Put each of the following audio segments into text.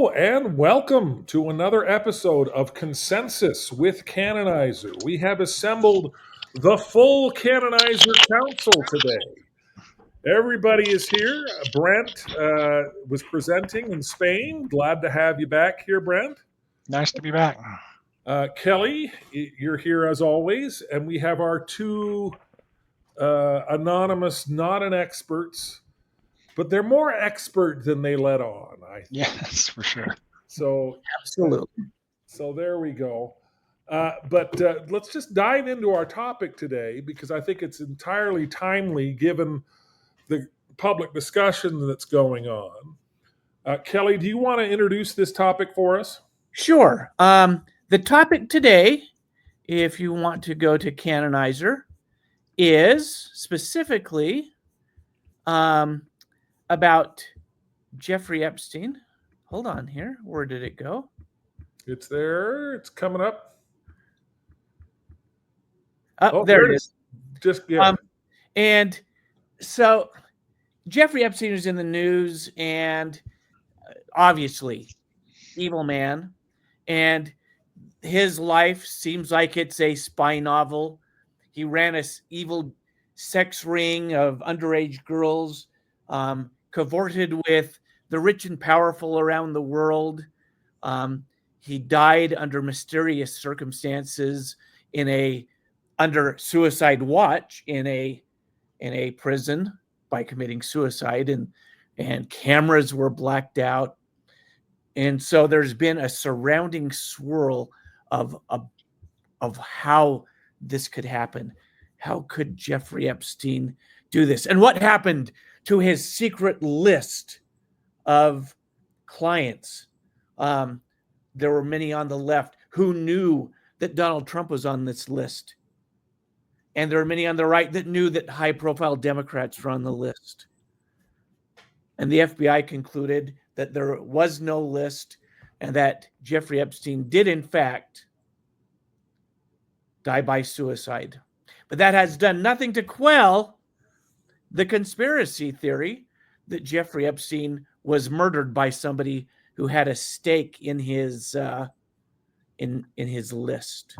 Hello and welcome to another episode of Consensus with Canonizer. We have assembled the full Canonizer Council today. Everybody is here. Brent was presenting in Spain. Glad to have you back here, Brent. Nice to be back. Kelly, you're here as always. And we have our two anonymous, not an experts, but they're more expert than they let on, I think. Yes, for sure. So Absolutely. So there we go. But let's just dive into our topic today because I think it's entirely timely given the public discussion that's going on. Kelly, do you want to introduce this topic for us? Sure. The topic today, if you want to go to Canonizer, is specifically about Jeffrey Epstein. Hold on here. Where did it go? It's there. It's coming up. Oh, there it is. Just yeah. And so Jeffrey Epstein is in the news, and obviously, evil man, and his life seems like it's a spy novel. He ran a evil sex ring of underage girls, cavorted with the rich and powerful around the world. He died under mysterious circumstances under suicide watch in a prison by committing suicide, and cameras were blacked out. And so there's been a surrounding swirl of how this could happen. How could Jeffrey Epstein do this? And what happened to his secret list of clients? There were many on the left who knew that Donald Trump was on this list. And there were many on the right that knew that high-profile Democrats were on the list. And the FBI concluded that there was no list and that Jeffrey Epstein did, in fact, die by suicide. But that has done nothing to quell the conspiracy theory that Jeffrey Epstein was murdered by somebody who had a stake in his list.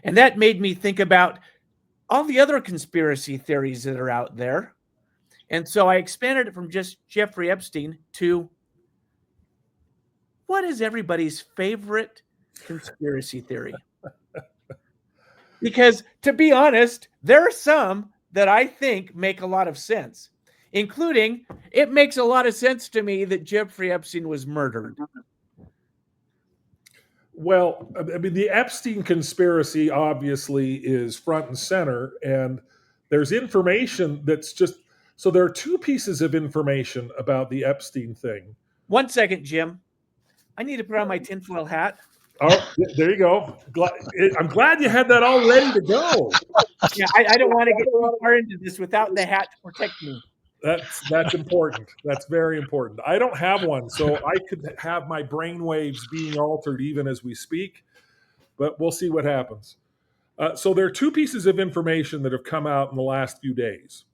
And that made me think about all the other conspiracy theories that are out there. And so I expanded it from just Jeffrey Epstein to what is everybody's favorite conspiracy theory? Because to be honest, there are some that I think make a lot of sense, including it makes a lot of sense to me that Jeffrey Epstein was murdered. Well, I mean, the Epstein conspiracy obviously is front and center, and there's information that's just so there are two pieces of information about the Epstein thing. 1 second, Jim. I need to put on my tinfoil hat. Oh, there you go. I'm glad you had that all ready to go. Yeah, I don't want to get too far into this without the hat to protect me. That's important. That's very important. I don't have one, so I could have my brainwaves being altered even as we speak, but we'll see what happens. So there are two pieces of information that have come out in the last few days.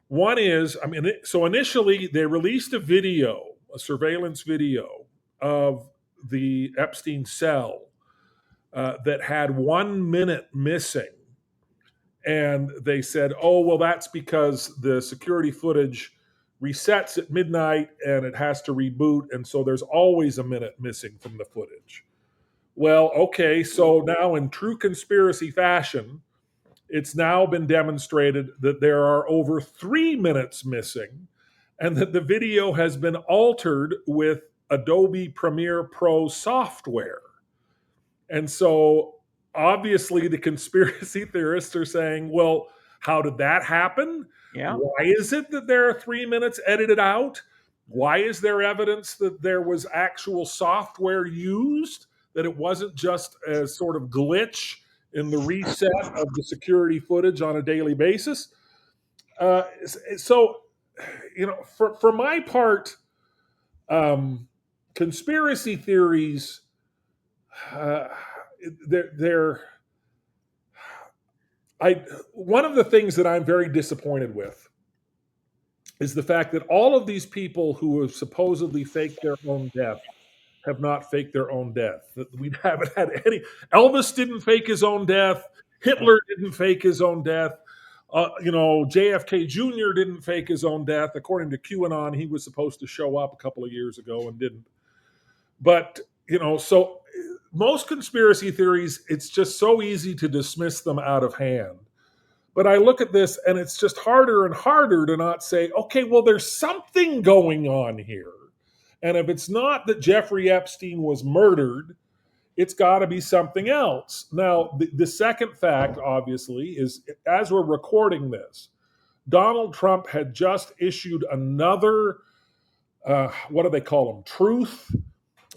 One is, so initially they released a surveillance video of the Epstein cell that had 1 minute missing. And they said, oh, well, that's because the security footage resets at midnight and it has to reboot. And so there's always a minute missing from the footage. Well, okay, so now in true conspiracy fashion, it's now been demonstrated that there are over 3 minutes missing and that the video has been altered with Adobe Premiere Pro software. And so obviously the conspiracy theorists are saying, well, how did that happen? Yeah. Why is it that there are 3 minutes edited out? Why is there evidence that there was actual software used, that it wasn't just a sort of glitch in the reset of the security footage on a daily basis? So, for my part, conspiracy theories, one of the things that I'm very disappointed with is the fact that all of these people who have supposedly faked their own death have not faked their own death. We haven't had any. Elvis didn't fake his own death. Hitler didn't fake his own death. JFK Jr. didn't fake his own death. According to QAnon, he was supposed to show up a couple of years ago and didn't. But, so most conspiracy theories, it's just so easy to dismiss them out of hand. But I look at this and it's just harder and harder to not say, okay, well, there's something going on here. And if it's not that Jeffrey Epstein was murdered, it's got to be something else. Now, the second fact, obviously, is as we're recording this, Donald Trump had just issued another, what do they call them, truth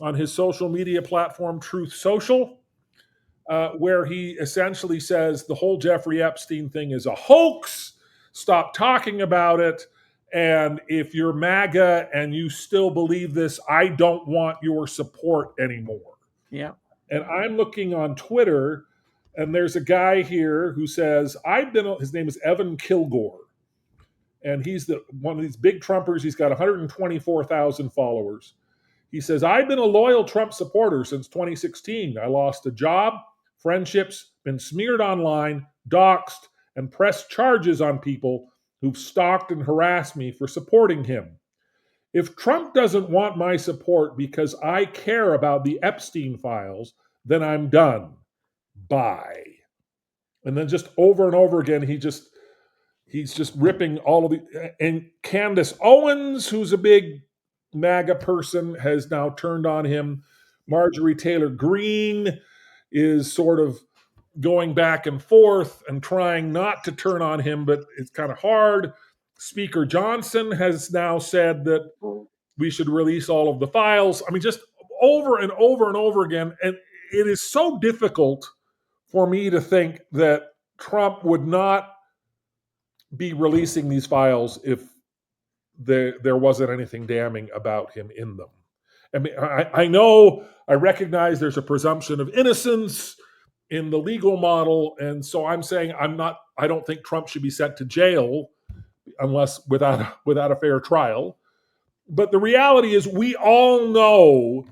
on his social media platform, Truth Social, where he essentially says the whole Jeffrey Epstein thing is a hoax. Stop talking about it. And if you're MAGA and you still believe this, I don't want your support anymore. Yeah. And I'm looking on Twitter, and there's a guy here who says, his name is Evan Kilgore. And he's one of these big Trumpers. He's got 124,000 followers. He says, I've been a loyal Trump supporter since 2016. I lost a job, friendships, been smeared online, doxxed, and pressed charges on people who've stalked and harassed me for supporting him. If Trump doesn't want my support because I care about the Epstein files, then I'm done. Bye. And then just over and over again, he's just ripping all of the. And Candace Owens, who's a big MAGA person, has now turned on him. Marjorie Taylor Greene is sort of going back and forth and trying not to turn on him, but it's kind of hard. Speaker Johnson has now said that we should release all of the files. I mean, just over and over and over again. And it is so difficult for me to think that Trump would not be releasing these files if there wasn't anything damning about him in them. I mean, I recognize there's a presumption of innocence in the legal model, and so I'm saying I don't think Trump should be sent to jail unless without a fair trial. But the reality is we all know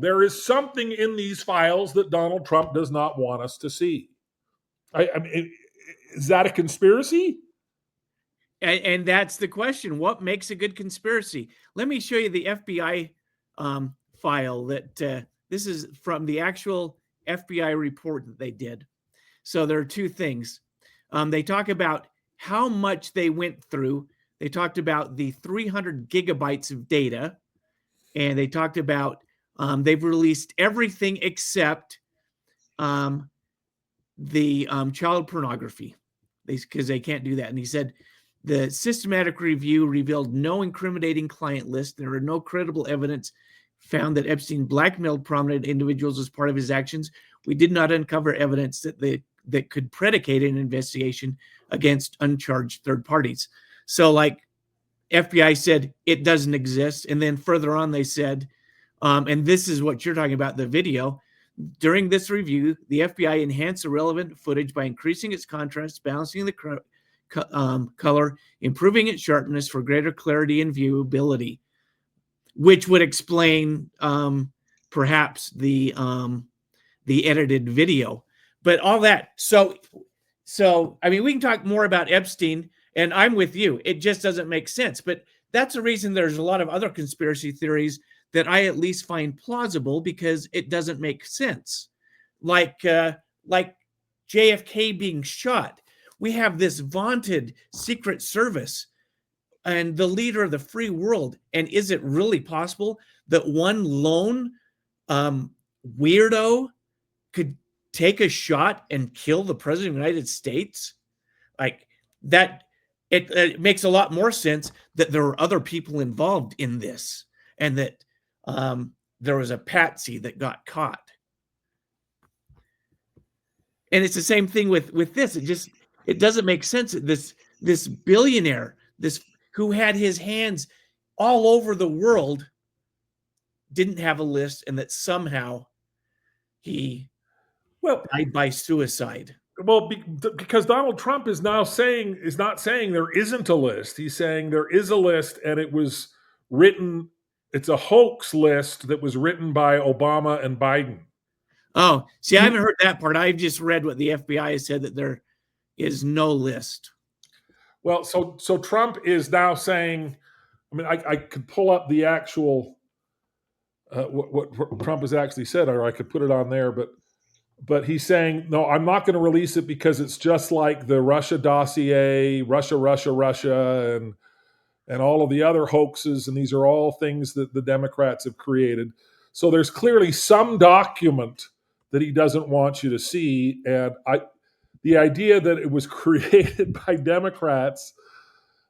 there is something in these files that Donald Trump does not want us to see. I mean, is that a conspiracy? And that's the question. What makes a good conspiracy? Let me show you the FBI file that this is from the actual FBI report that they did. So there are two things. They talk about how much they went through. They talked about the 300 gigabytes of data, and they talked about they've released everything except the child pornography, because they can't do that. And he said the systematic review revealed no incriminating client list. There are no credible evidence found that Epstein blackmailed prominent individuals as part of his actions. We did not uncover evidence that could predicate an investigation against uncharged third parties. So, like, FBI said it doesn't exist, and then further on they said, and this is what you're talking about, the video. During this review, the FBI enhanced the relevant footage by increasing its contrast, balancing the color, improving its sharpness for greater clarity and viewability, which would explain perhaps the edited video. But all that, so I mean, we can talk more about Epstein, and I'm with you. It just doesn't make sense. But that's the reason there's a lot of other conspiracy theories that I at least find plausible, because it doesn't make sense. Like JFK being shot. We have this vaunted Secret Service and the leader of the free world. And is it really possible that one lone weirdo could take a shot and kill the president of the United States? Like that, it makes a lot more sense that there were other people involved in this, and that there was a patsy that got caught. And it's the same thing with this. It doesn't make sense that this billionaire, who had his hands all over the world, didn't have a list, and that somehow he died by suicide. Well, because Donald Trump is not saying there isn't a list. He's saying there is a list, and it was written. It's a hoax list that was written by Obama and Biden. Oh, see, I haven't heard that part. I've just read what the FBI has said, that there is no list. Well, so Trump is now saying. I mean, I could pull up the actual what Trump has actually said, or I could put it on there, but he's saying, no, I'm not going to release it because it's just like the Russia dossier, Russia, and all of the other hoaxes, and these are all things that the Democrats have created. So there's clearly some document that he doesn't want you to see, and the idea that it was created by Democrats,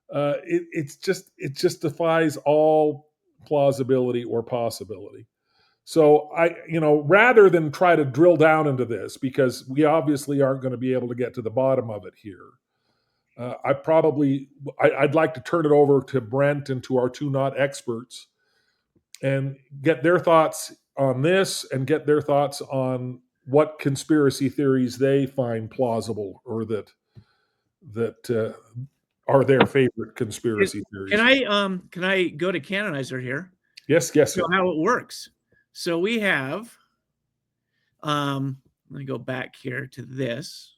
it just defies all plausibility or possibility. So rather than try to drill down into this, because we obviously aren't going to be able to get to the bottom of it here, I'd like to turn it over to Brent and to our two not experts and get their thoughts on this and get their thoughts on what conspiracy theories they find plausible or that are their favorite conspiracy theories. Can I go to Canonizer here? Yes. So how it works. So we have, let me go back here to this.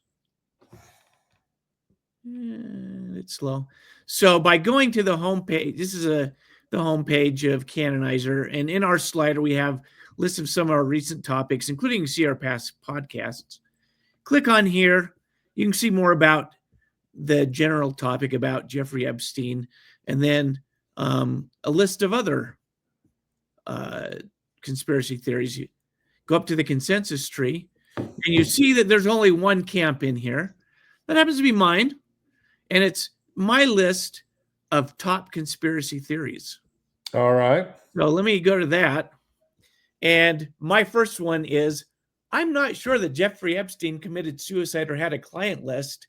It's slow. So by going to the homepage, this is the homepage of Canonizer, and in our slider we have lists of some of our recent topics, including see our past podcasts. Click on here. You can see more about the general topic about Jeffrey Epstein, and then a list of other conspiracy theories. You go up to the consensus tree, and you see that there's only one camp in here. That happens to be mine, and it's my list of top conspiracy theories. All right. So let me go to that. And my first one is, I'm not sure that Jeffrey Epstein committed suicide or had a client list,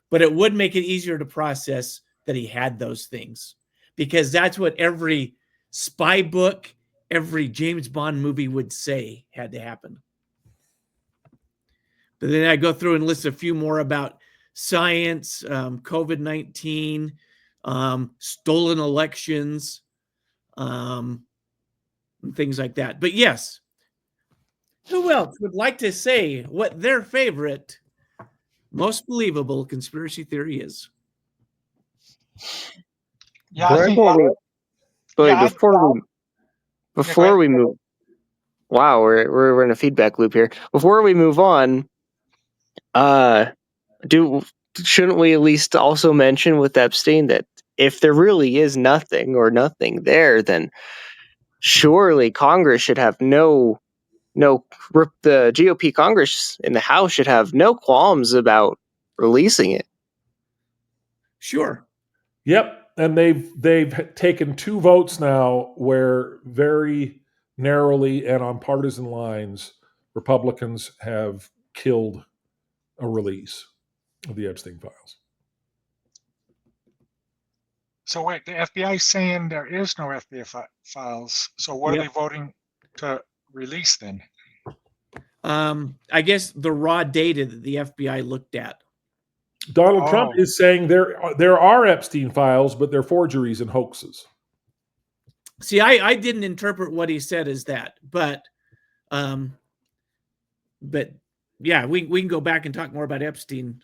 but it would make it easier to process that he had those things, because that's what every spy book, every James Bond movie would say had to happen. But then I go through and list a few more about science, COVID-19, stolen elections, and things like that. But yes, who else would like to say what their favorite, most believable conspiracy theory is? Yeah, I think, before we move, wow, we're in a feedback loop here. Before we move on, shouldn't we at least also mention with Epstein that if there really is nothing there, then surely Congress should have the GOP Congress in the House should have no qualms about releasing it. Sure. Yep. And they've taken 2 votes now where very narrowly and on partisan lines, Republicans have killed a release of the Epstein files. so wait, the FBI is saying there is no FBI files. So what are they voting to release then? I guess the raw data that the FBI looked at. Donald Trump is saying there are Epstein files, but they're forgeries and hoaxes. See, I didn't interpret what he said as that, but yeah, we can go back and talk more about Epstein.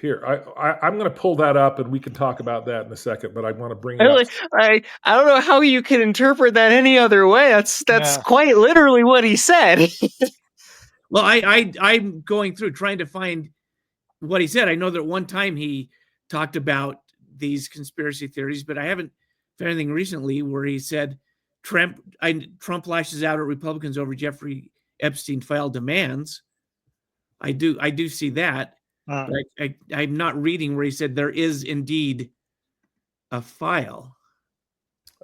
Here, I'm going to pull that up, and we can talk about that in a second. But I want to bring it up. I don't know how you can interpret that any other way. That's quite literally what he said. Well, I'm going through trying to find what he said. I know that one time he talked about these conspiracy theories, but I haven't found anything recently where he said Trump lashes out at Republicans over Jeffrey Epstein file demands. I do see that. But I'm not reading where he said there is indeed a file.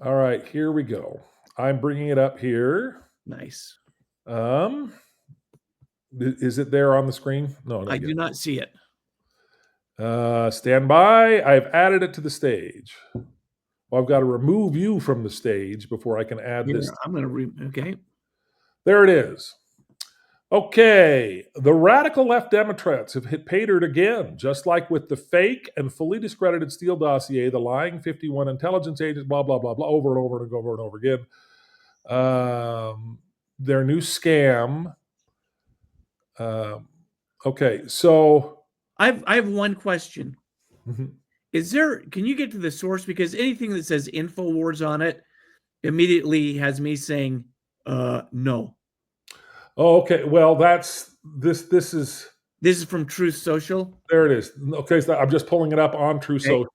All right, here we go. I'm bringing it up here. Nice. Is it there on the screen? No, I do not see it. Stand by. I've added it to the stage. Well, I've got to remove you from the stage before I can add this. I'm going to okay. There it is. Okay, the radical left Democrats have hit pay dirt again, just like with the fake and fully discredited Steele dossier, the lying 51 intelligence agents, blah, blah, blah, blah, over and over and over and over again. Their new scam. Okay, so I have one question. Mhm. Can you get to the source? Because anything that says InfoWars on it immediately has me saying, no. Oh, okay. Well, this is This is from Truth Social. there. It is. Okay, so I'm just pulling it up on True Social.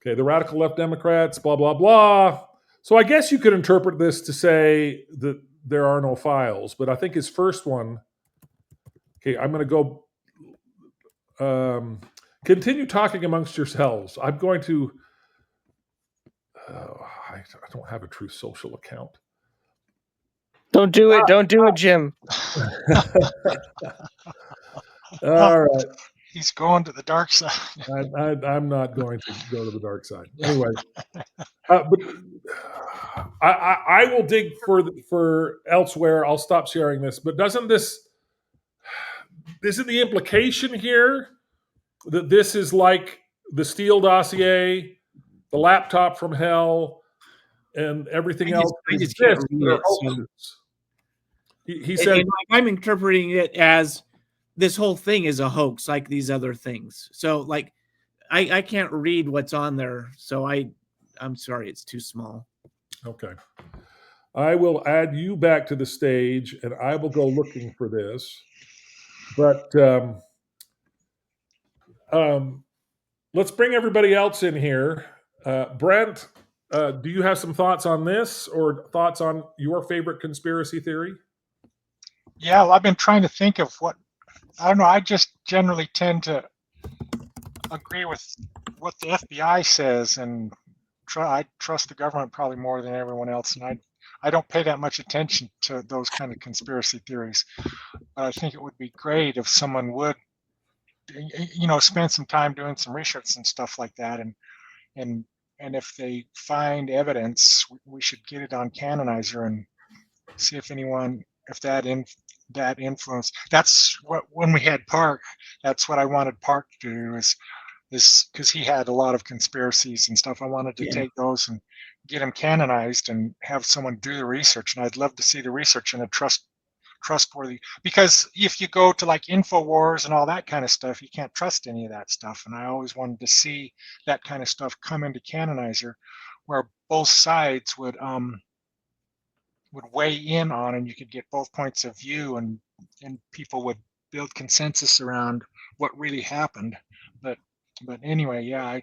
Okay, the radical left Democrats, blah blah blah. So I guess you could interpret this to say that there are no files, but I think his first one. Okay, I'm going to go. Continue talking amongst yourselves. I'm going to. I don't have a Truth Social account. Don't do it. Don't do it, Jim. All right. He's going to the dark side. I'm not going to go to the dark side. Anyway, but I will dig for elsewhere. I'll stop sharing this. But isn't the implication here that this is like the Steele dossier, the laptop from hell, and everything else? I just can't read it. So. He said, I'm interpreting it as this whole thing is a hoax, like these other things. So, like, I can't read what's on there. So I'm sorry, it's too small. Okay. I will add you back to the stage, and I will go looking for this. But let's bring everybody else in here. Brent, do you have some thoughts on this or thoughts on your favorite conspiracy theory? Yeah, well, I've been trying to think of I don't know. I just generally tend to agree with what the FBI says, and I trust the government probably more than everyone else. And I don't pay that much attention to those kind of conspiracy theories. But I think it would be great if someone would, spend some time doing some research and stuff like that. And if they find evidence, we should get it on Canonizer and see if that influence. That's what, when we had Park, that's what I wanted Park to do is because he had a lot of conspiracies and stuff. I wanted to take those and get them canonized and have someone do the research. And I'd love to see the research in a trustworthy, because if you go to like InfoWars and all that kind of stuff, you can't trust any of that stuff. And I always wanted to see that kind of stuff come into Canonizer, where both sides would weigh in on, and you could get both points of view, and people would build consensus around what really happened. But anyway, yeah,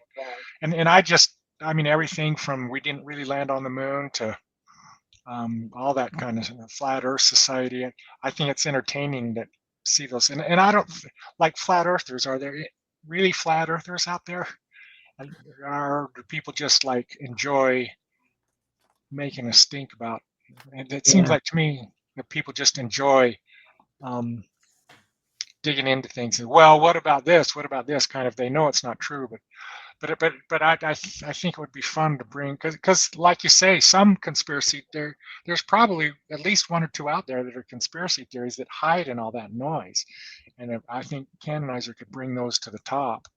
I mean everything from we didn't really land on the moon to all that kind of flat Earth society. I think it's entertaining to see those, and I don't like flat earthers. Are there really flat earthers out there? Or do people just like enjoy making a stink about? And it seems like to me that people just enjoy digging into things. And, well, what about this? What about this? Kind of, they know it's not true, but I think it would be fun to bring, because like you say, some conspiracy there's probably at least one or two out there that are conspiracy theories that hide in all that noise, and I think Canonizer could bring those to the top.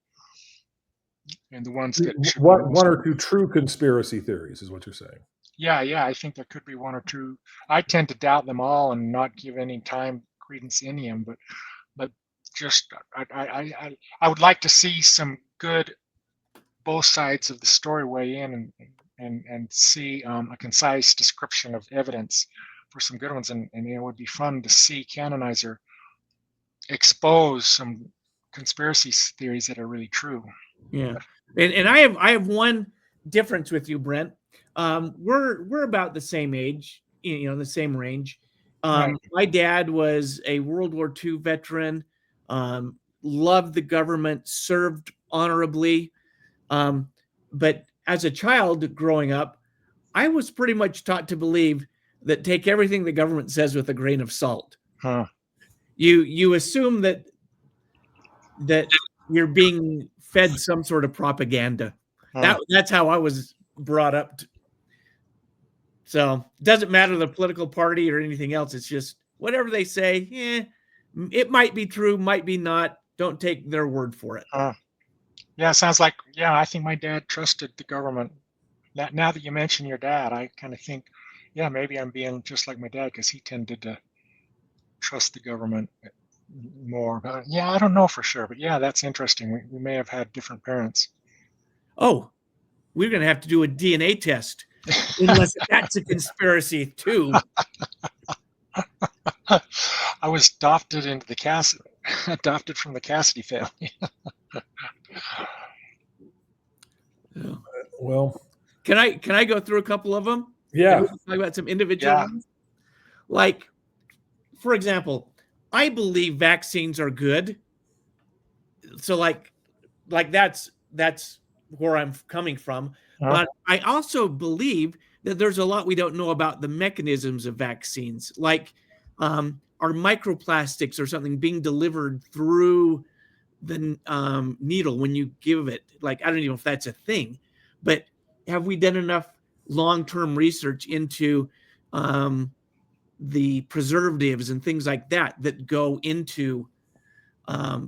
And the ones that one or two true conspiracy theories is what you're saying. Yeah, I think there could be one or two. I tend to doubt them all and not give any credence in them, but just I would like to see some good both sides of the story weigh in and see a concise description of evidence for some good ones, and it would be fun to see Canonizer expose some conspiracy theories that are really true. Yeah, and I have one difference with you, Brent. We're about the same age, the same range. Right. My dad was a World War II veteran, loved the government, served honorably. But as a child growing up, I was pretty much taught to believe that take everything the government says with a grain of salt. Huh. You assume that you're being fed some sort of propaganda. That's how I was brought up. So it doesn't matter the political party or anything else. It's just whatever they say, it might be true, might be not. Don't take their word for it. Yeah, it sounds like, I think my dad trusted the government. Now that you mention your dad, I kind of think, maybe I'm being just like my dad because he tended to trust the government more. But I don't know for sure. But that's interesting. We may have had different parents. Oh, we're going to have to do a DNA test, unless that's a conspiracy too. I was adopted from the Cassidy family. Well, can I go through a couple of them? Yeah. Talk about some individual ones. Like, for example, I believe vaccines are good. So like that's where I'm coming from. But I also believe that there's a lot we don't know about the mechanisms of vaccines, like are microplastics or something being delivered through the needle when you give it. Like, I don't even know if that's a thing, but have we done enough long-term research into the preservatives and things like that go into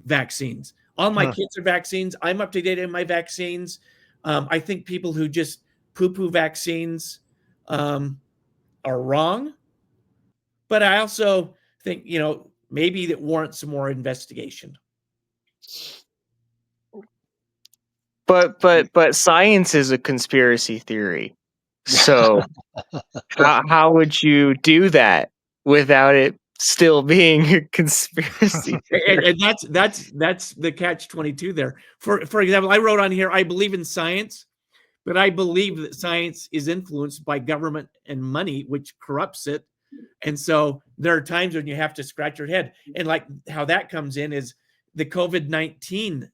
vaccines? All my kids are vaccines. I'm up to date on my vaccines. I think people who just poo-poo vaccines are wrong. But I also think, maybe that warrants some more investigation. But science is a conspiracy theory. So how would you do that without it still being a conspiracy theory? And that's the catch-22 there. For example, I wrote on here, I believe in science, but I believe that science is influenced by government and money, which corrupts it. And so there are times when you have to scratch your head. And like how that comes in is the COVID-19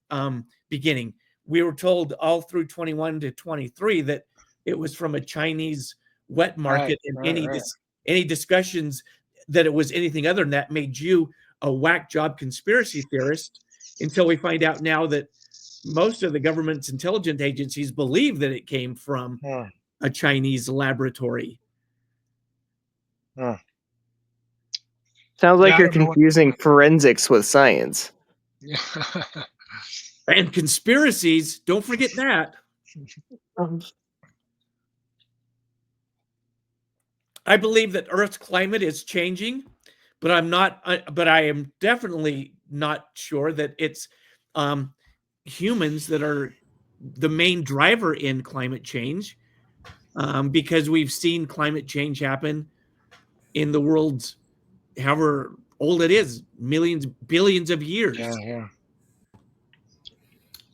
beginning. We were told all through 21 to 23 that it was from a Chinese wet market, any discussions that it was anything other than that made you a whack job conspiracy theorist, until we find out now that most of the government's intelligence agencies believe that it came from a Chinese laboratory. Sounds like you're confusing forensics with science. And conspiracies, don't forget that. I believe that Earth's climate is changing, but I am definitely not sure that it's humans that are the main driver in climate change, because we've seen climate change happen in the world's, however old it is, millions, billions of years.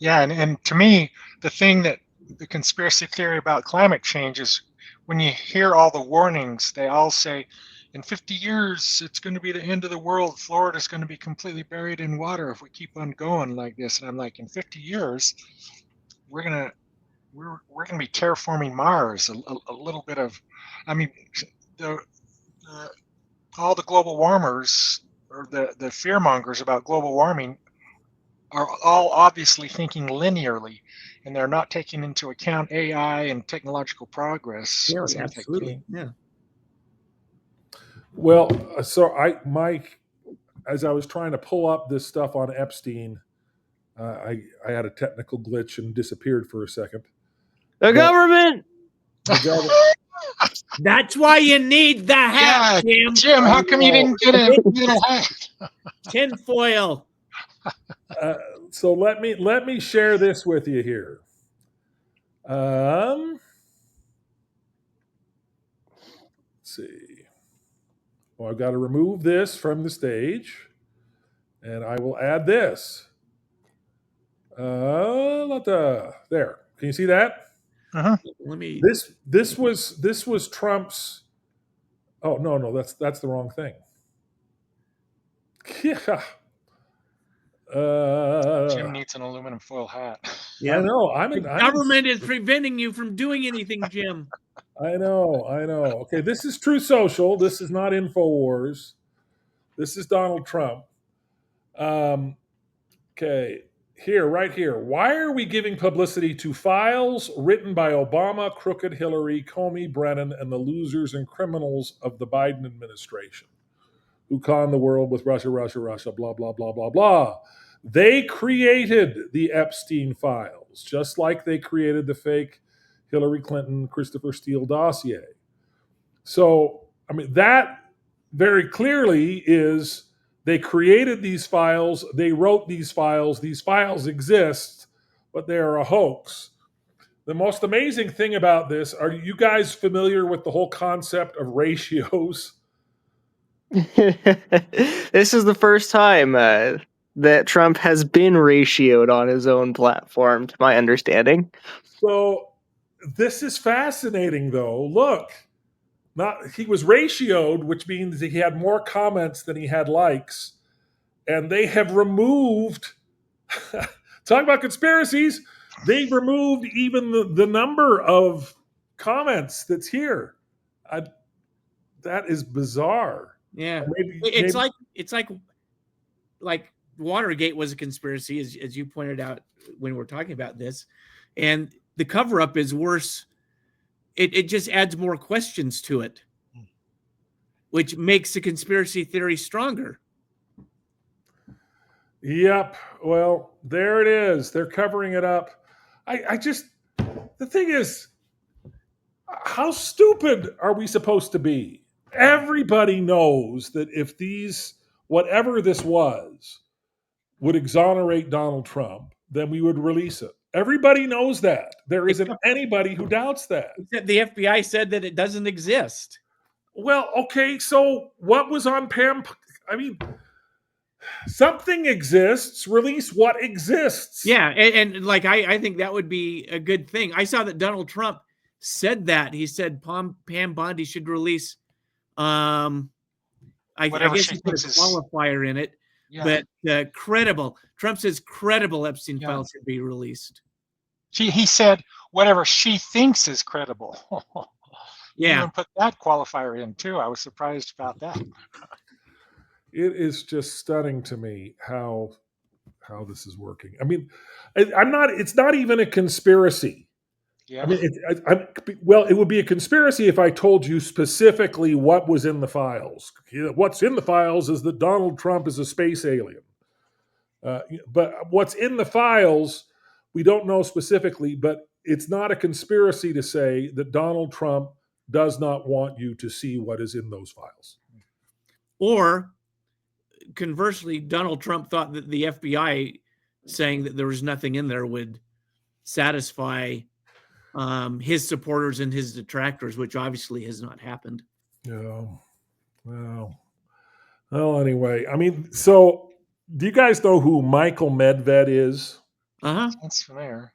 And to me, the thing that the conspiracy theory about climate change is, when you hear all the warnings, they all say, in 50 years, it's going to be the end of the world. Florida's going to be completely buried in water if we keep on going like this. And I'm like, in 50 years, we're going to be terraforming Mars. A little bit of, I mean, all the global warmers, or the fear mongers about global warming, are all obviously thinking linearly, and they're not taking into account AI and technological progress. Yeah, absolutely. Yeah. Well, so as I was trying to pull up this stuff on Epstein, I had a technical glitch and disappeared for a second. The government. That's why you need the hat, Jim. Jim, how come you didn't get a hat? Tinfoil. So let me share this with you here. Let's see. Well, I've got to remove this from the stage, and I will add this. There. Can you see that? Let me. This was Trump's. Oh no, that's the wrong thing. Yeah. Jim needs an aluminum foil hat. Yeah. I know. The government is preventing you from doing anything, Jim. I know. Okay, this is True Social. This is not InfoWars. This is Donald Trump. Okay, right here. Why are we giving publicity to files written by Obama, crooked Hillary, Comey, Brennan, and the losers and criminals of the Biden administration? who conned the world with Russia, blah, blah, blah, blah, blah. They created the Epstein files, just like they created the fake Hillary Clinton, Christopher Steele dossier. So, I mean, that very clearly is they created these files, they wrote these files exist, but they are a hoax. The most amazing thing about this, are you guys familiar with the whole concept of ratios? This is the first time that Trump has been ratioed on his own platform, to my understanding. So this is fascinating, though. Look, he was ratioed, which means he had more comments than he had likes, and they have removed. Talk about conspiracies. They've removed even the number of comments that's here. That is bizarre. Yeah, Maybe, it's like Watergate was a conspiracy, as you pointed out when we're talking about this, and the cover up is worse. It just adds more questions to it, which makes the conspiracy theory stronger. Yep. Well, there it is. They're covering it up. The thing is, how stupid are we supposed to be? Everybody knows that if whatever this was, would exonerate Donald Trump, then we would release it. Everybody knows that. There isn't anybody who doubts that. Except the FBI said that it doesn't exist. Well, okay, so what was on Pam? I mean, something exists. Release what exists. Yeah, and like I think that would be a good thing. I saw that Donald Trump said that. He said Pam Bondi should release. I guess he put a qualifier in it, but credible. Trump says credible Epstein files should be released. He said whatever she thinks is credible. Yeah, you even put that qualifier in too. I was surprised about that. It is just stunning to me how this is working. I mean, it's not even a conspiracy. Yeah. I mean, it would be a conspiracy if I told you specifically what was in the files. What's in the files is that Donald Trump is a space alien. But what's in the files, we don't know specifically, but it's not a conspiracy to say that Donald Trump does not want you to see what is in those files. Or conversely, Donald Trump thought that the FBI saying that there was nothing in there would satisfy his supporters and his detractors, which obviously has not happened. Yeah. Well, anyway, I mean, so do you guys know who Michael Medved is? That's familiar.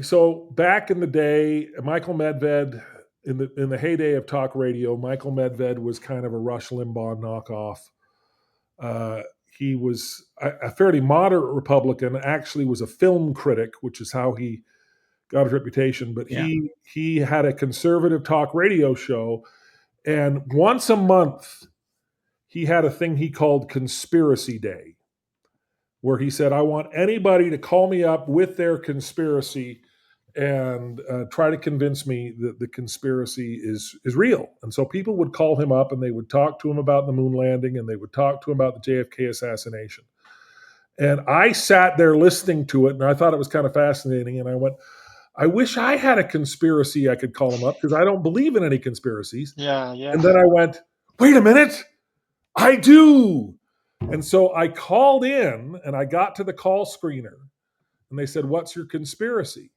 So back in the day, Michael Medved, in the heyday of talk radio, Michael Medved was kind of a Rush Limbaugh knockoff. He was a fairly moderate Republican, actually was a film critic, which is how he got his reputation. But he had a conservative talk radio show, and once a month, he had a thing he called Conspiracy Day, where he said, I want anybody to call me up with their conspiracy and try to convince me that the conspiracy is real. And so people would call him up and they would talk to him about the moon landing and they would talk to him about the JFK assassination. And I sat there listening to it and I thought it was kind of fascinating. And I went, I wish I had a conspiracy I could call him up because I don't believe in any conspiracies. Yeah. And then I went, wait a minute, I do. And so I called in and I got to the call screener and they said, what's your conspiracy?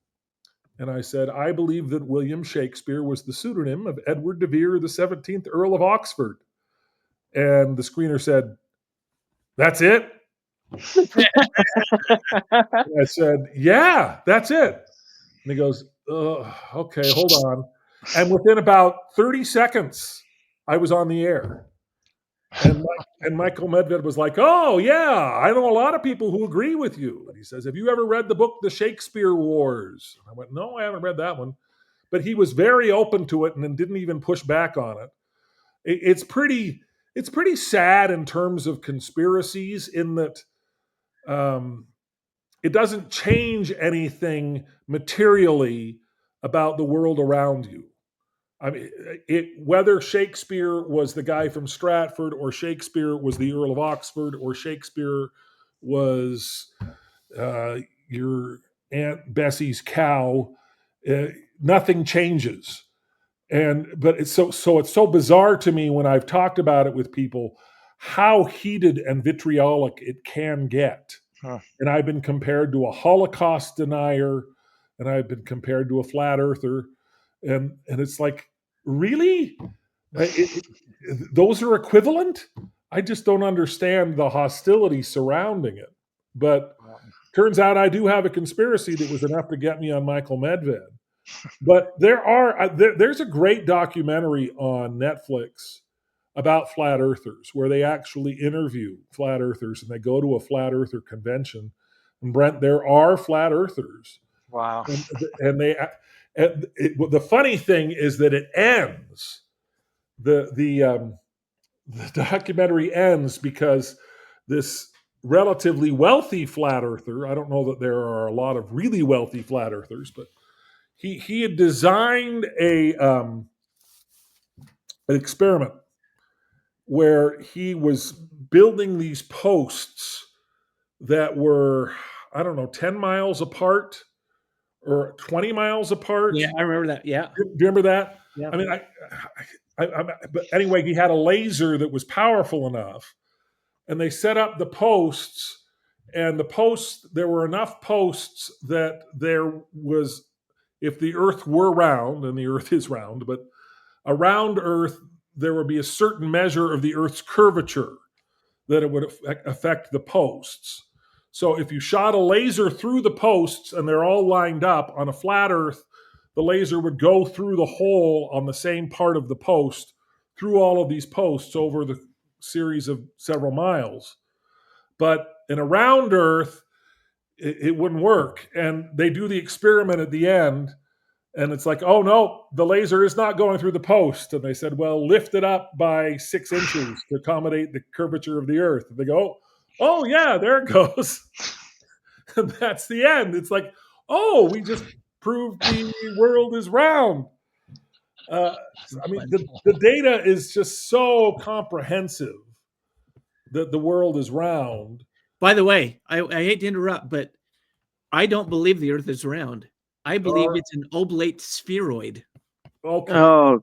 And I said, I believe that William Shakespeare was the pseudonym of Edward de Vere, the 17th Earl of Oxford. And the screener said, that's it? I said, yeah, that's it. And he goes, okay, hold on. And within about 30 seconds, I was on the air. And Michael Medved was like, oh, yeah, I know a lot of people who agree with you. And he says, have you ever read the book, The Shakespeare Wars? And I went, no, I haven't read that one. But he was very open to it and then didn't even push back on it. It's pretty sad in terms of conspiracies in that it doesn't change anything materially about the world around you. I mean, whether Shakespeare was the guy from Stratford, or Shakespeare was the Earl of Oxford, or Shakespeare was your Aunt Bessie's cow, nothing changes. But it's so bizarre to me when I've talked about it with people how heated and vitriolic it can get. Huh. And I've been compared to a Holocaust denier, and I've been compared to a flat earther, and it's like, really? Those are equivalent? I just don't understand the hostility surrounding it. But turns out I do have a conspiracy that was enough to get me on Michael Medved. But there's a great documentary on Netflix about flat earthers where they actually interview flat earthers, and they go to a flat earther convention. And Brent, there are flat earthers. Wow. And the funny thing is that it ends. The documentary ends because this relatively wealthy flat earther, I don't know that there are a lot of really wealthy flat earthers, but he had designed an experiment where he was building these posts that were, I don't know, 10 miles apart or 20 miles apart. Yeah, I remember that. Yeah. Do you remember that? Yeah. I mean, but anyway, he had a laser that was powerful enough, and they set up the posts, and there were enough posts that there was, if the earth were round, and the earth is round, but around earth, there would be a certain measure of the earth's curvature that it would affect the posts. So if you shot a laser through the posts and they're all lined up on a flat earth, the laser would go through the hole on the same part of the post, through all of these posts over the series of several miles. But in a round earth, it wouldn't work. And they do the experiment at the end, and it's like, oh no, the laser is not going through the post. And they said, well, lift it up by 6 inches to accommodate the curvature of the earth. And they go, oh yeah, there it goes. And that's the end. It's like, oh, we just proved the world is round. I mean, the data is just so comprehensive that the world is round. By the way, I hate to interrupt, but I don't believe the Earth is round. I believe it's an oblate spheroid. Okay. Oh,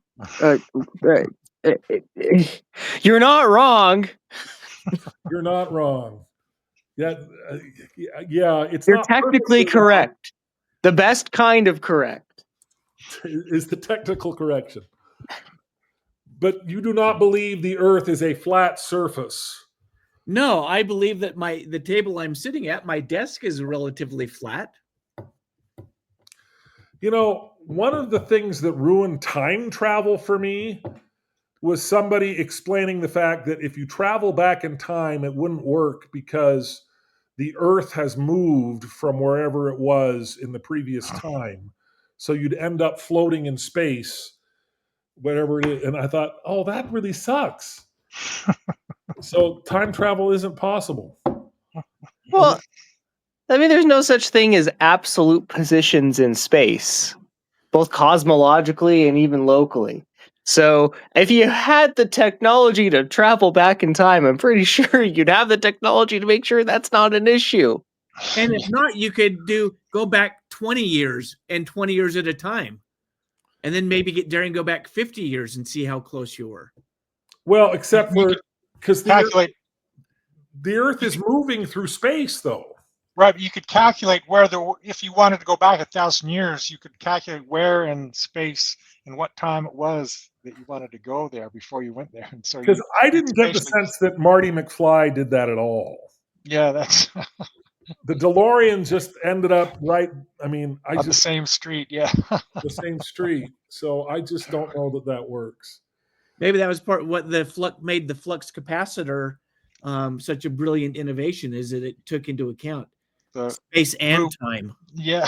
you're not wrong. You're not wrong. Yeah, it's You're not technically correct. The best kind of correct is the technical correction. But you do not believe the Earth is a flat surface. No, I believe that the table I'm sitting at, my desk is relatively flat. You know, one of the things that ruined time travel for me was somebody explaining the fact that if you travel back in time, it wouldn't work because the Earth has moved from wherever it was in the previous time. So you'd end up floating in space, whatever it is. And I thought, oh, that really sucks. So time travel isn't possible. Well, I mean, there's no such thing as absolute positions in space, both cosmologically and even locally. So if you had the technology to travel back in time, I'm pretty sure you'd have the technology to make sure that's not an issue. And if not, you could go back 20 years and 20 years at a time. And then maybe get there and go back 50 years and see how close you were. Well, except for because Calculate. The Earth is moving through space, though. Right, you could calculate where if you wanted to go back 1,000 years, you could calculate where in space and what time it was that you wanted to go there before you went there. And so, because I didn't get the sense that Marty McFly did that at all. Yeah, that's the DeLorean just ended up right. I mean, on the same street. Yeah, the same street. So I just don't know that works. Maybe that was part of what made the flux capacitor such a brilliant innovation, is that it took into account space and time. Yeah.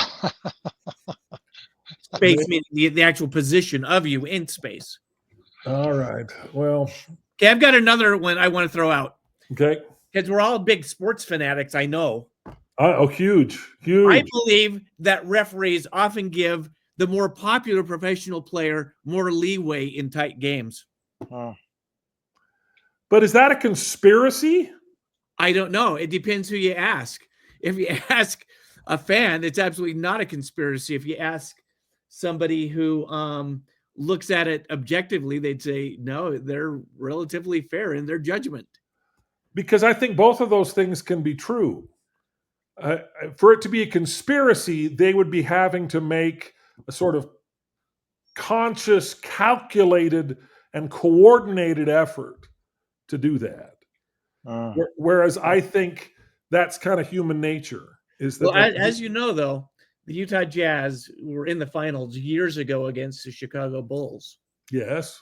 Space meaning the actual position of you in space. All right. Well. Okay, I've got another one I want to throw out. Okay. Because we're all big sports fanatics, I know. Oh, huge. I believe that referees often give the more popular professional player more leeway in tight games. But is that a conspiracy? I don't know. It depends who you ask. If you ask a fan, it's absolutely not a conspiracy. If you ask somebody who looks at it objectively, they'd say, no, they're relatively fair in their judgment. Because I think both of those things can be true. For it to be a conspiracy, they would be having to make a sort of conscious, calculated, and coordinated effort to do that. Whereas I think that's kind of human nature. Is that as you know, though, the Utah Jazz were in the finals years ago against the Chicago Bulls. Yes.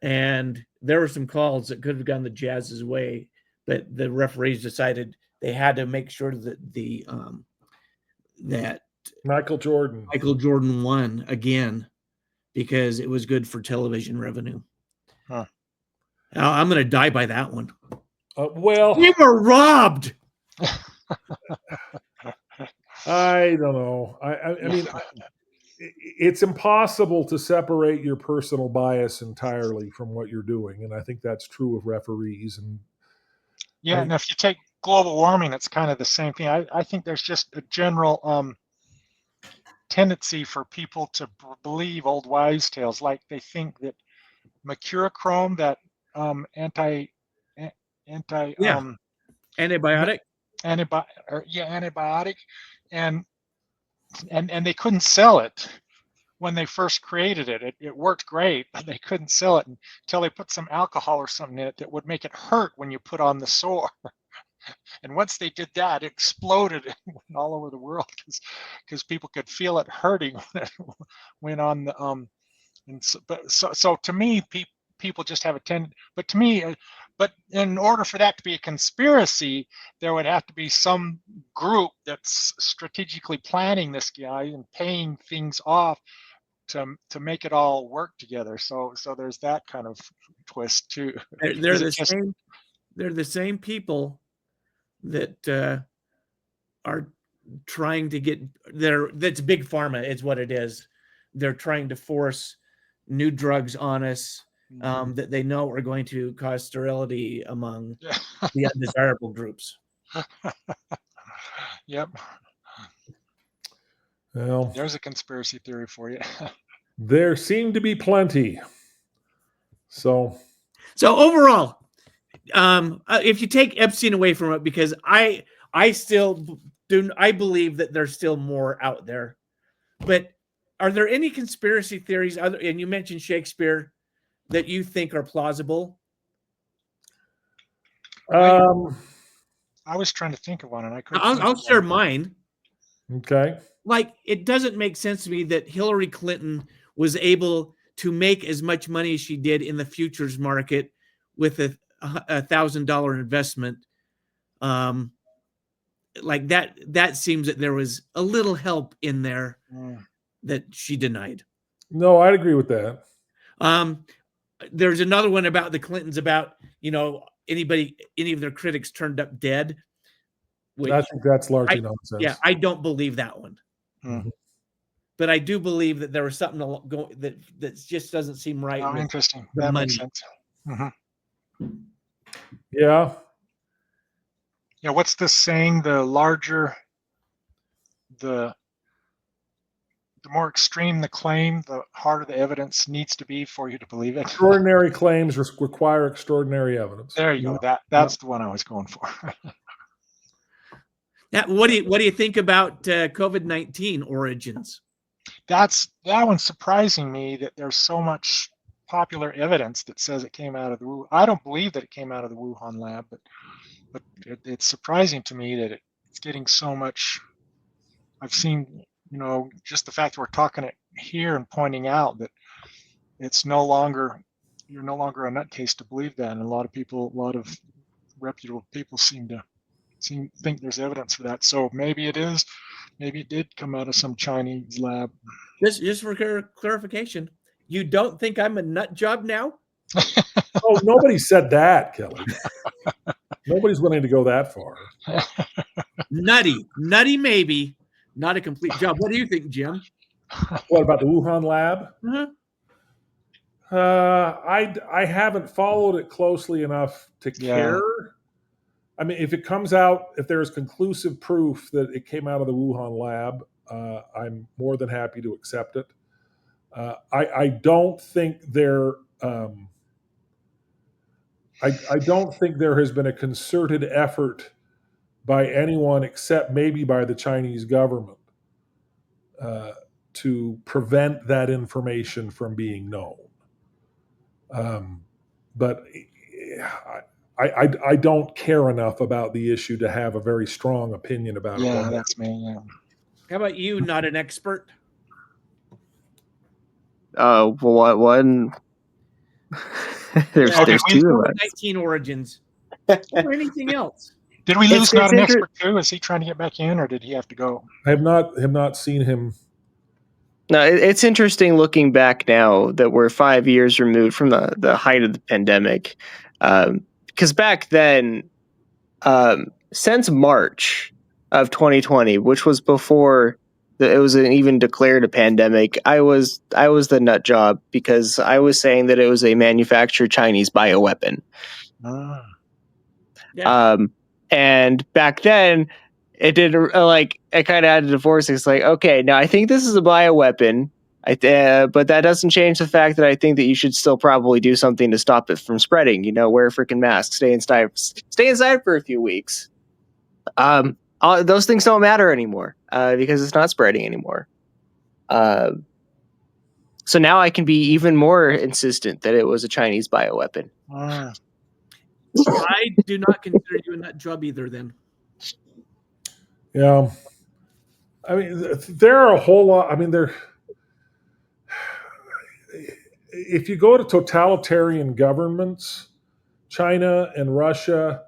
And there were some calls that could have gone the Jazz's way, but the referees decided they had to make sure that that Michael Jordan won again because it was good for television revenue. I'm going to die by that one. Well, we were robbed. I don't know. I mean, it's impossible to separate your personal bias entirely from what you're doing, and I think that's true of referees. And and if you take global warming, it's kind of the same thing. I think there's just a general tendency for people to believe old wives' tales, like they think that mercurochrome, that antibiotic, and they couldn't sell it when they first created it. It worked great, but they couldn't sell it until they put some alcohol or something in it that would make it hurt when you put on the sore. And once they did that, it exploded and went all over the world because people could feel it hurting when it went on the so to me, people just have a tendency. But to me, but in order for that to be a conspiracy, there would have to be some group that's strategically planning this guy and paying things off to make it all work together. So there's that kind of twist too. They're the same people that are trying to get that's big pharma is what it is. They're trying to force new drugs on us that they know are going to cause sterility among the undesirable groups. Yep. Well, there's a conspiracy theory for you. There seem to be plenty. So overall, if you take Epstein away from it, because I believe that there's still more out there. But are there any conspiracy theories and you mentioned Shakespeare, that you think are plausible? I was trying to think of one, and I couldn't. I'll share mine. Okay. Like, it doesn't make sense to me that Hillary Clinton was able to make as much money as she did in the futures market with a $1,000 investment. Like that seems that there was a little help in there that she denied. No, I'd agree with that. There's another one about the Clintons about, any of their critics turned up dead. I think that's largely nonsense. Yeah, I don't believe that one. Mm-hmm. But I do believe that there was something that just doesn't seem right. Oh, interesting. That makes sense. Mm-hmm. Yeah. Yeah. What's this saying? The more extreme the claim, the harder the evidence needs to be for you to believe it. Extraordinary claims require extraordinary evidence. There you go. That's the one I was going for. Now, what do you think about COVID-19 origins? That one's surprising me, that there's so much popular evidence that says it came out of the Wuhan. I don't believe that it came out of the Wuhan lab, but it's surprising to me that it's getting so much. I've seen, just the fact that we're talking it here and pointing out that you're no longer a nutcase to believe that, and a lot of reputable people think there's evidence for that. So maybe it did come out of some Chinese lab. Just for clarification, you don't think I'm a nut job now? Oh, nobody said that, Kelly. Nobody's willing to go that far. Nutty, maybe, not a complete job. What do you think, Jim? What about the Wuhan lab? Mhm. I haven't followed it closely enough to care. I mean, if it comes out, if there's conclusive proof that it came out of the Wuhan lab, I'm more than happy to accept it. I don't think there. I don't think there has been a concerted effort by anyone except maybe by the Chinese government to prevent that information from being known. But I don't care enough about the issue to have a very strong opinion about it. Yeah, that's me. Yeah. How about you? Not an expert. Well, one. there's Yeah, there's two of us. COVID-19 origins or anything else. Did we lose It's not an inter- expert too? Is he trying to get back in, or did he have to go? I have not seen him. No, it's interesting looking back now that we're 5 years removed from the height of the pandemic. Because back then, since March of 2020, which was before it was even declared a pandemic, I was the nut job because I was saying that it was a manufactured Chinese bioweapon. Yeah. And back then, it did I kind of had to divorce. It's like, okay, now I think this is a bioweapon, but that doesn't change the fact that I think that you should still probably do something to stop it from spreading. You know, wear a freaking mask, stay inside for a few weeks. Those things don't matter anymore because it's not spreading anymore. So now I can be even more insistent that it was a Chinese bioweapon. I do not consider you a nut job either. Then. Yeah. I mean, there are a whole lot. I mean, if you go to totalitarian governments, China and Russia,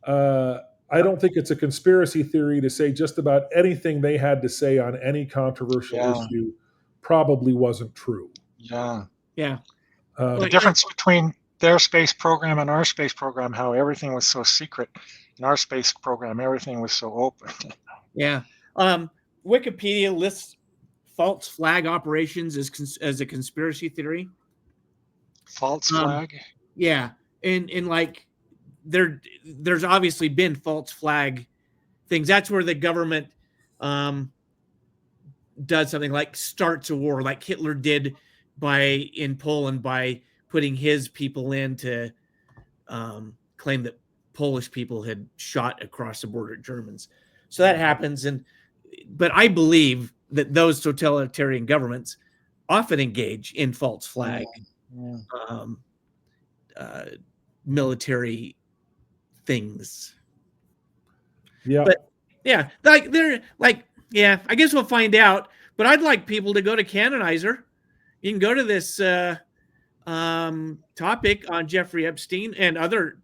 I don't think it's a conspiracy theory to say just about anything they had to say on any controversial issue probably wasn't true. Yeah. The difference between their space program and our space program, how everything was so secret. In our space program, everything was so open. Yeah. Wikipedia lists false flag operations as a conspiracy theory. False flag? Yeah. And like there's obviously been false flag things. That's where the government does something like starts a war, like Hitler did in Poland by putting his people in to claim that Polish people had shot across the border at Germans. So that happens. But I believe that those totalitarian governments often engage in false flag military things. Yeah. But yeah, like they're like, yeah, I guess we'll find out. But I'd like people to go to Canonizer. You can go to this topic on Jeffrey Epstein and other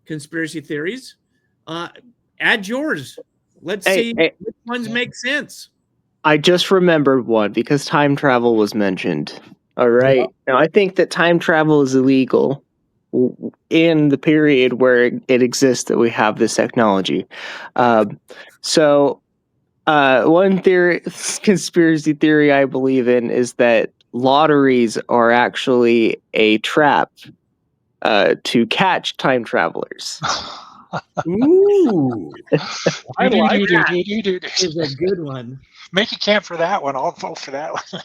conspiracy theories. Add yours. Let's see which ones make sense. I just remembered one because time travel was mentioned. All right. Yeah. Now, I think that time travel is illegal in the period where it exists that we have this technology. So one conspiracy theory I believe in is that lotteries are actually a trap to catch time travelers. Ooh, I like that. Is a good one. Make a camp for that one. I'll vote for that one.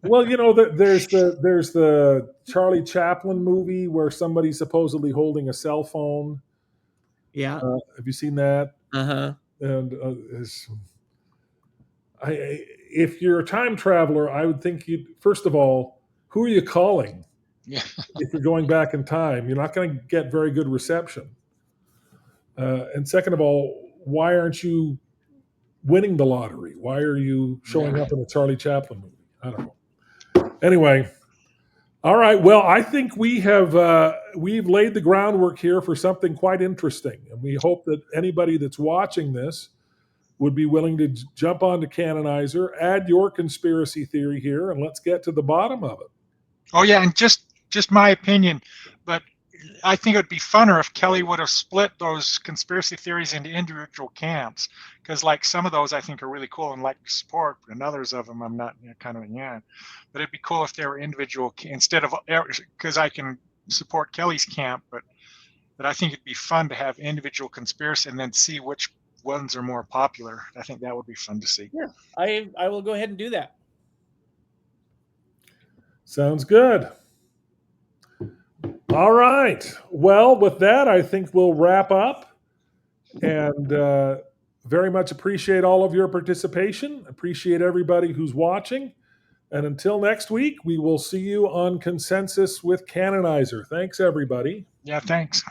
Well, you know, there's the Charlie Chaplin movie where somebody's supposedly holding a cell phone. Yeah. Have you seen that? And if you're a time traveler, I would think first of all, who are you calling? Yeah. If you're going back in time, you're not going to get very good reception. And second of all, why aren't you winning the lottery? Why are you showing up in a Charlie Chaplin movie? I don't know. Anyway, all right. Well, I think we've laid the groundwork here for something quite interesting, and we hope that anybody that's watching this would be willing to jump onto Canonizer, add your conspiracy theory here, and let's get to the bottom of it. Oh yeah, and just my opinion, but I think it would be funner if Kelly would have split those conspiracy theories into individual camps, because like some of those I think are really cool and like support, and others of them I'm not kind of But it'd be cool if they were individual instead of, because I can support Kelly's camp, but I think it'd be fun to have individual conspiracy and then see which ones are more popular. I think that would be fun to see. Yeah, I will go ahead and do that. Sounds good. All right. Well, with that, I think we'll wrap up. And very much appreciate all of your participation. Appreciate everybody who's watching. And until next week, we will see you on Consensus with Canonizer. Thanks, everybody. Yeah, thanks.